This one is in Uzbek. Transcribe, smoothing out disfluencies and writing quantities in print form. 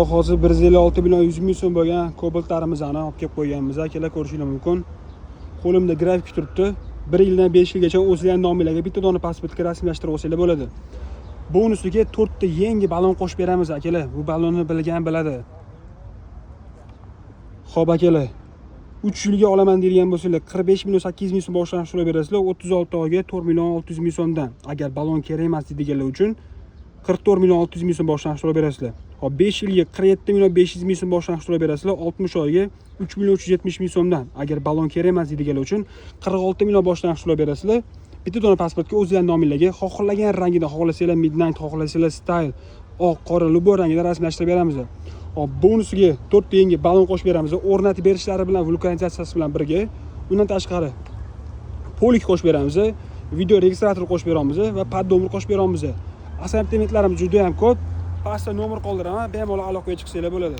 Hozir 156 million 100 ming so'm bo'lgan Cobalt'larimizni olib kelib qo'yganmiz. Akalar ko'rishingiz mumkin. Qo'limda grafik turibdi. 1 yildan 5 yilgacha o'zingizning nomingizga bitta dona pasportga rasmiylashtirib olsangiz bo'ladi. Bonusiga 4 ta yangi balon qo'shib beramiz akalar. Bu balonni bilgan biladi. Xo'p akalar. 3 yilga olaman degan bo'lsanglar 45 million 800 ming so'm boshlanish to'lab berasizlar. 36 oyga 4 million 600 ming so'mdan. Agar balon kerak emas deganlar uchun 44 million 600 ming so'm boshlanish to'lab berasizlar. Hop 5 yilga 47 million 500 ming so'm boshlanish to'lab berasizlar. 60 oyga 3 million 370 ming so'mdan. Agar balon kerak emas deganlar uchun 46 million boshlanish to'lab berasizlar. Bitta dona pasportga o'zingizning nomingizga xohlagan rangida, xohlasanglar midnight, xohlasanglar style, oq, qora, любой rangida rasmiylashtirib beramiz. Hop bonusiga 4 ta yangi balon qo'shib beramiz. O'rnatib berishlari bilan vulkanizatsiyasi bilan birga. Undan tashqari polik qo'shib beramiz. Video registrator qo'shib beramiz va poddomir qo'shib beramiz. Assortimentlarimiz juda ham ko'p. Pastda nomer qoldiraman, bemalol aloqaga chiqsanglar bo'ladi.